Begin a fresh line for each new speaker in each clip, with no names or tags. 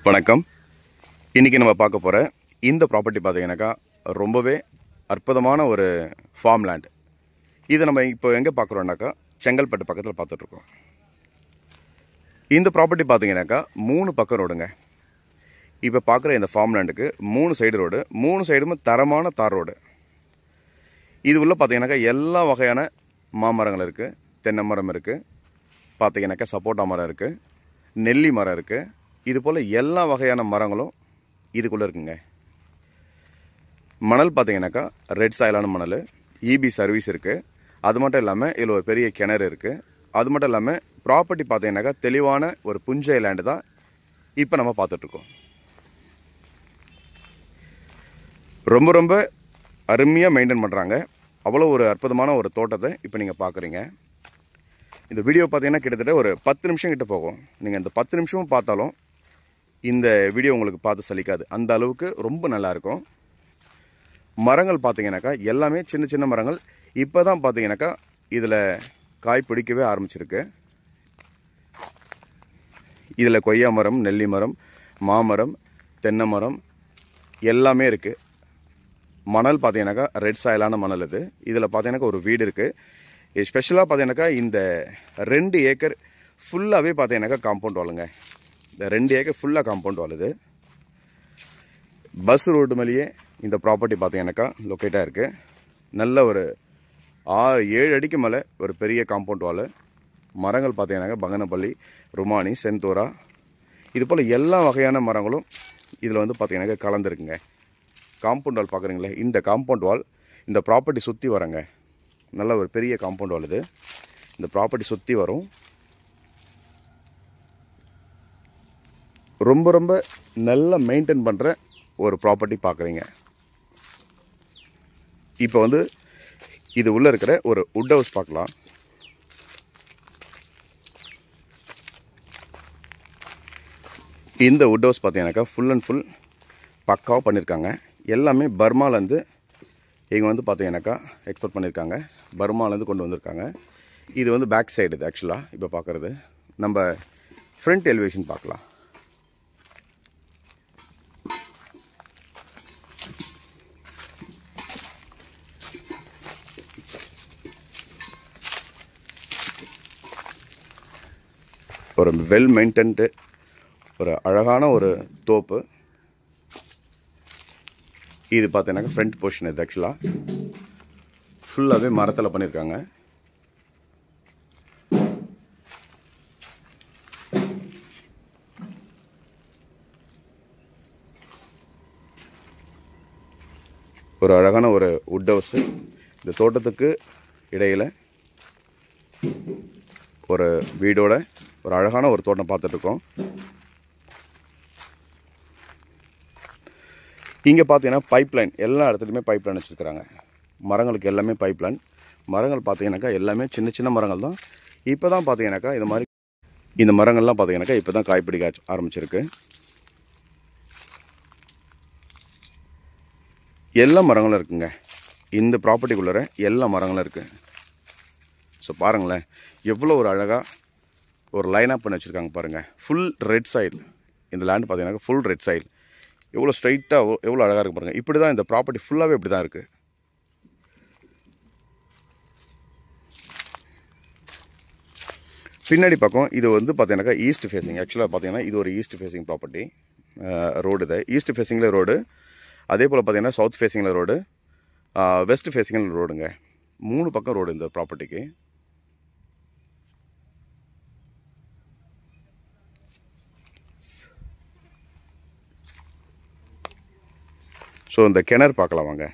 வணக்கம். இன்றைக்கி நம்ம பார்க்க போகிற இந்த ப்ராப்பர்ட்டி பார்த்தீங்கன்னாக்கா ரொம்பவே அற்புதமான ஒரு ஃபார்ம் லேண்ட். இதை நம்ம இப்போ எங்கே பார்க்குறோன்னாக்கா செங்கல்பட்டு பக்கத்தில் பார்த்துட்ருக்கோம். இந்த ப்ராப்பர்ட்டி பார்த்தீங்கன்னாக்கா 3 பக்கம் ரோடுங்க. இப்போ பார்க்குற இந்த ஃபார்ம் லேண்டுக்கு 3 சைடு ரோடு, 3 சைடுமே தரமான தார் ரோடு. இது உள்ள பார்த்தீங்கன்னாக்கா எல்லா வகையான மாமரங்கள் இருக்குது. தென்னை மரம் இருக்குது, பார்த்தீங்கன்னாக்கா சப்போட்டா மரம் இருக்குது, நெல்லி மரம் இருக்குது. இது போல் எல்லா வகையான மரங்களும் இதுக்குள்ளே இருக்குங்க. மணல் பார்த்தீங்கன்னாக்கா ரெட் சாயிலான மணல், இபி சர்வீஸ் இருக்குது. அது மட்டும் இல்லாமல் இதில் ஒரு பெரிய கிணறு இருக்குது. அது மட்டும் இல்லாமல் ப்ராப்பர்ட்டி பார்த்தீங்கன்னாக்கா தெளிவான ஒரு புஞ்சை லேண்டு தான் இப்போ நம்ம பார்த்துட்ருக்கோம். ரொம்ப ரொம்ப அருமையாக மெயின்டைன் பண்ணுறாங்க. அவ்வளோ ஒரு அற்புதமான ஒரு தோட்டத்தை இப்போ நீங்கள் பார்க்குறீங்க. இந்த வீடியோ பார்த்தீங்கன்னா கிட்டத்தட்ட ஒரு 10 நிமிஷம் கிட்ட போகும். நீங்கள் இந்த 10 நிமிஷமும் பார்த்தாலும் இந்த வீடியோ உங்களுக்கு பார்த்து சலிக்காது. அந்த அளவுக்கு ரொம்ப நல்லாயிருக்கும். மரங்கள் பார்த்தீங்கன்னாக்கா எல்லாமே சின்ன சின்ன மரங்கள். இப்போ தான் பார்த்தீங்கன்னாக்கா இதில் காய் பிடிக்கவே ஆரம்பிச்சிருக்கு. இதில் கொய்யா மரம், நெல்லி மரம், மாமரம், தென்னை மரம் எல்லாமே இருக்குது. மணல் பார்த்தீங்கன்னாக்கா ரெட் சாயிலான மணல் இது. இதில் பார்த்தீங்கன்னாக்கா ஒரு வீடு இருக்குது. இது ஸ்பெஷலாக பார்த்தீங்கன்னாக்கா இந்த 2 ஏக்கர் ஃபுல்லாகவே பார்த்தீங்கன்னாக்கா காம்பவுண்ட் வாலுங்க. இந்த 2 ஏக்கர் ஃபுல்லாக காம்பவுண்ட் வால் இது. பஸ் ரோடு மேலேயே இந்த ப்ராப்பர்ட்டி பார்த்தீங்கன்னாக்கா லொக்கேட்டாக இருக்குது. நல்ல ஒரு 6-7 அடிக்கு மேலே ஒரு பெரிய காம்பவுண்ட் வால். மரங்கள் பார்த்தீங்கன்னாக்கா பங்கனப்பள்ளி, ருமானி, செந்தூரா இது போல் எல்லா வகையான மரங்களும் இதில் வந்து பார்த்தீங்கன்னாக்கா கலந்துருக்குங்க. காம்பவுண்ட் வால் பார்க்குறீங்களே, இந்த காம்பவுண்ட் வால் இந்த ப்ராப்பர்ட்டி சுற்றி வரங்க. நல்ல ஒரு பெரிய காம்பவுண்ட் வால் இது. இந்த ப்ராப்பர்ட்டி சுற்றி வரும். ரொம்ப ரொம்ப நல்லா மெயின்டைன் பண்ணுற ஒரு ப்ராப்பர்ட்டி பார்க்குறீங்க. இப்போ வந்து இது உள்ளே இருக்கிற ஒரு வுட் ஹவுஸ் பார்க்கலாம். இந்த வுட் ஹவுஸ் பார்த்தீங்கன்னாக்கா ஃபுல் அண்ட் ஃபுல் பக்காவாக பண்ணியிருக்காங்க. எல்லாமே பர்மாலேருந்து இங்கே வந்து பார்த்தீங்கன்னாக்கா எக்ஸ்போர்ட் பண்ணியிருக்காங்க. பர்மாலேருந்து கொண்டு வந்திருக்காங்க. இது வந்து பேக் சைடு இது. ஆக்சுவலாக இப்போ பார்க்குறது நம்ம ஃப்ரண்ட் எலிவேஷன் பார்க்கலாம். ஒரு வெல் மெயின்டென்டு ஒரு அழகான ஒரு தோப்பு. இது பார்த்தீங்கன்னாக்கா ஃப்ரண்ட் போர்ஷன் இது. ஆக்சுவலாக ஃபுல்லாகவே மரத்தில் பண்ணியிருக்காங்க. ஒரு அழகான ஒரு வுட் ஹவுஸு. இந்த தோட்டத்துக்கு இடையில் ஒரு வீடோட ஒரு அழகான ஒரு தோட்டம் பார்த்துட்ருக்கோம். இங்கே பார்த்தீங்கன்னா பைப்லைன் எல்லா இடத்துலையுமே பைப்லைன் வச்சுருக்குறாங்க. மரங்களுக்கு எல்லாமே பைப்லைன். மரங்கள் பார்த்தீங்கன்னாக்கா எல்லாமே சின்ன சின்ன மரங்கள் தான். இப்போ தான் பார்த்தீங்கன்னாக்கா இது மாதிரி இந்த மரங்கள்லாம் பார்த்தீங்கன்னாக்கா இப்போ தான் காய்பிடிக்க ஆரம்பிச்சிருக்கு. எல்லா மரங்களும் இருக்குங்க. இந்த ப்ராப்பர்ட்டிக்குள்ளே எல்லா மரங்களும் இருக்குது. ஸோ பாருங்களேன், எவ்வளோ ஒரு அழகாக ஒரு லைனாக பண்ணி வச்சுருக்காங்க பாருங்கள். Full red soil. இந்த லேண்ட் பார்த்தீங்கன்னாக்கா ஃபுல் ரெட் சாயில். எவ்வளோ ஸ்ட்ரைட்டாக எவ்வளோ அழகாக இருக்குது பாருங்கள். இப்படி தான் இந்த ப்ராப்பர்ட்டி ஃபுல்லாகவே இப்படி தான் இருக்குது. பின்னாடி பக்கம் இது வந்து பார்த்தீங்கன்னாக்கா ஈஸ்ட் ஃபேஸிங். ஆக்சுவலாக பார்த்தீங்கன்னா இது ஒரு ஈஸ்ட் ஃபேஸிங் ப்ராப்பர்ட்டி ரோடு இது. ஈஸ்ட் ஃபேஸிங்கில் ரோடு, அதே போல் பார்த்தீங்கன்னா சவுத் ஃபேஸிங்கில் ரோடு, வெஸ்ட் ஃபேஸிங்கில் ரோடுங்க. 3 பக்கம் ரோடு இந்த ப்ராப்பர்ட்டிக்கு. ஸோ இந்த கிணறு பார்க்கலாம் வாங்க.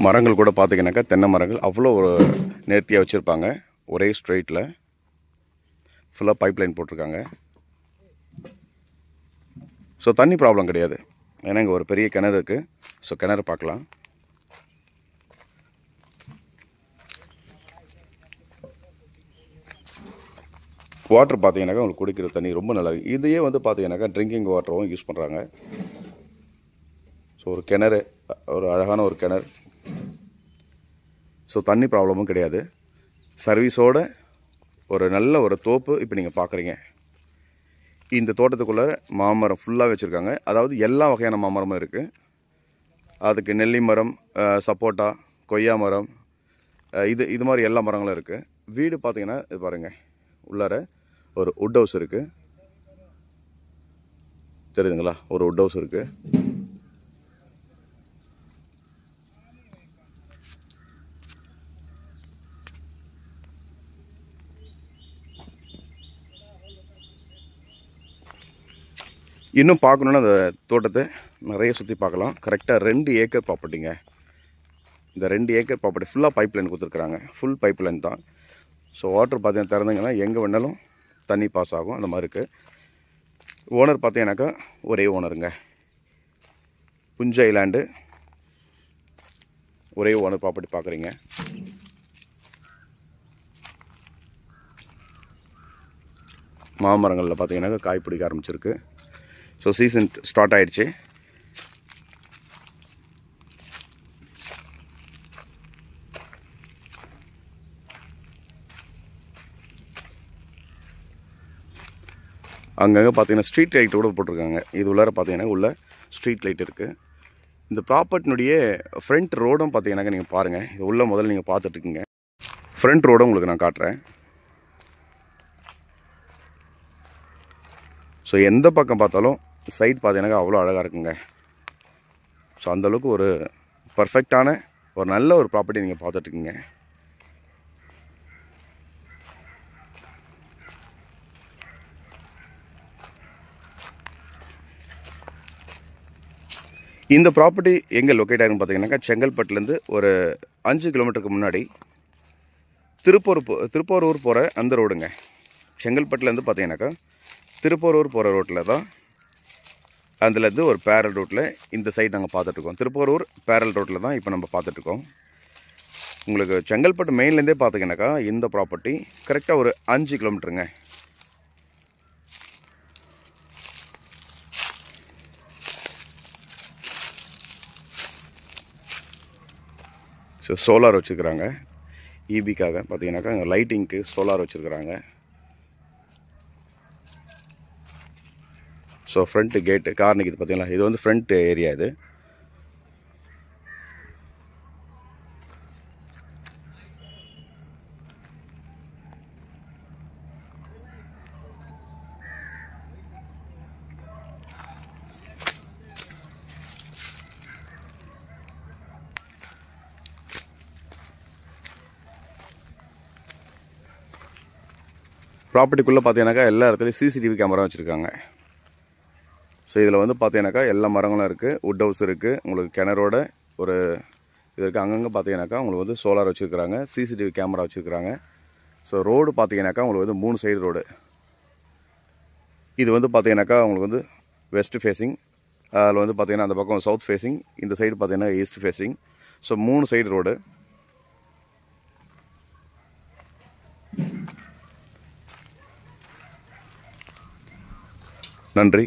மரங்கள் கூட பார்த்தீங்கன்னாக்கா தென்னை மரங்கள் அவ்வளோ ஒரு நேர்த்தியாக வச்சுருப்பாங்க. ஒரே ஸ்ட்ரெயிட்டில் ஃபுல்லாக பைப் லைன் போட்டிருக்காங்க. ஸோ தண்ணி ப்ராப்ளம் கிடையாது. ஏன்னா இங்கே ஒரு பெரிய கிணறு இருக்குது. ஸோ கிணறு பார்க்கலாம். வாட்டர் பார்த்தீங்கன்னாக்கா உங்களுக்கு குடிக்கிற தண்ணி ரொம்ப நல்லா இருக்குது. இதையே வந்து பார்த்தீங்கன்னாக்கா ட்ரிங்கிங் வாட்டரும் யூஸ் பண்ணுறாங்க. ஸோ ஒரு கிணறு, ஒரு அழகான ஒரு கிணறு. ஸோ தண்ணி ப்ராப்ளமும் கிடையாது. சர்வீஸோட ஒரு நல்ல ஒரு தோப்பு இப்போ நீங்கள் பார்க்குறீங்க. இந்த தோட்டத்துக்குள்ளே மாமரம் ஃபுல்லாக வச்சுருக்காங்க. அதாவது எல்லா வகையான மாமரமும் இருக்குது. அதுக்கு நெல்லி மரம், சப்போட்டா, கொய்யா மரம், இது மாதிரி எல்லா மரங்களும் இருக்குது. வீடு பார்த்தீங்கன்னா இது பாருங்கள், உள்ளார ஒரு வுட் ஹவுஸ் இருக்குது. தெரியுதுங்களா? ஒரு வுட் ஹவுஸ் இருக்குது. இன்னும் பார்க்கணுன்னா அந்த தோட்டத்தை நிறைய சுற்றி பார்க்கலாம். கரெக்டாக 2 ஏக்கர் ப்ராப்பர்ட்டிங்க. இந்த 2 ஏக்கர் ப்ராப்பர்ட்டி ஃபுல்லாக பைப் லைன் கொடுத்துருக்குறாங்க. ஃபுல் பைப் லைன் தான். ஸோ வாட்டர் பார்த்தீங்கன்னா திறந்தீங்கன்னா எங்கே வேணாலும் தண்ணி பாஸ் ஆகும். அந்த மாதிரி இருக்குது. ஓனர் பார்த்தீங்கன்னாக்கா ஒரே ஓனருங்க. புஞ்சை ஐலாண்டு ஒரே ஓனர் ப்ராப்பர்ட்டி பார்க்குறீங்க. மாமரங்களில் பார்த்தீங்கன்னாக்கா காய் பிடிக்க ஆரம்பிச்சிருக்கு. ஸோ சீசன் ஸ்டார்ட் ஆயிடுச்சு. அங்கங்கே பார்த்தீங்கன்னா ஸ்ட்ரீட் லைட் கூட போட்டிருக்காங்க. இது உள்ளார பார்த்தீங்கன்னா உள்ள ஸ்ட்ரீட் லைட் இருக்குது. இந்த ப்ராப்பர்ட்டினுடைய ஃப்ரண்ட் ரோடும் பார்த்தீங்கன்னாக்கா நீங்கள் பாருங்கள். இது உள்ள முதல்ல நீங்கள் பார்த்துட்ருக்கீங்க. ஃப்ரண்ட் ரோடும் உங்களுக்கு நான் காட்டுறேன். ஸோ எந்த பக்கம் பார்த்தாலும் சைட் பார்த்தீங்கன்னாக்கா அவ்வளோ அழகாக இருக்குங்க. ஸோ அந்தளவுக்கு ஒரு பர்ஃபெக்டான ஒரு நல்ல ஒரு ப்ராப்பர்ட்டி நீங்கள் பார்த்துட்ருக்கீங்க. இந்த ப்ராப்பர்ட்டி எங்கே லொக்கேட் ஆகிருன்னு பார்த்தீங்கன்னாக்கா செங்கல்பட்டுலேருந்து ஒரு 5 கிலோமீட்டருக்கு முன்னாடி திருப்போரூர் போகிற அந்த ரோடுங்க. செங்கல்பட்டுலேருந்து பார்த்தீங்கன்னாக்கா திருப்போரூர் போகிற ரோட்டில் தான், அதுலேருந்து ஒரு பேரல் ரோட்டில் இந்த சைடு நாங்கள் பார்த்துட்ருக்கோம். திருப்போரூர் பேரல் ரோட்டில் தான் இப்போ நம்ம பார்த்துட்ருக்கோம். உங்களுக்கு செங்கல்பட்டு மெயின்லேருந்தே பார்த்தீங்கன்னாக்கா இந்த ப்ராப்பர்ட்டி கரெக்டாக ஒரு 5 கிலோமீட்டருங்க. ஸோ சோலார் வச்சுருக்குறாங்க. ஈபிக்காக பார்த்தீங்கன்னாக்கா லைட்டிங்க்கு சோலார் வச்சுருக்குறாங்க. ஸோ ஃப்ரண்ட்டு கேட்டு கார் நிற்கிது பார்த்தீங்களா? இது வந்து ஃப்ரண்ட் ஏரியா. இது ப்ராப்பர்ட்டிக்குள்ளே பார்த்தீங்கன்னாக்கா எல்லா இடத்துலையும் சிசிடிவி கேமரா வச்சுருக்காங்க. ஸோ இதில் வந்து பார்த்தீங்கன்னாக்கா எல்லா மரங்களும் இருக்குது. வுட் ஹவுஸ் இருக்குது. உங்களுக்கு கிணறோட ஒரு இது இருக்குது. அங்கங்கே பார்த்தீங்கன்னாக்கா உங்களுக்கு வந்து சோலார் வச்சுருக்குறாங்க. சிசிடிவி கேமரா வச்சுருக்குறாங்க. ஸோ ரோடு பார்த்தீங்கன்னாக்கா உங்களுக்கு வந்து 3 சைடு ரோடு. இது வந்து பார்த்தீங்கன்னாக்கா உங்களுக்கு வந்து வெஸ்ட் ஃபேஸிங். அதில் வந்து பார்த்தீங்கன்னா அந்த பக்கம் சவுத் ஃபேஸிங். இந்த சைடு பார்த்தீங்கன்னா east facing. So 3 side road. நன்றி.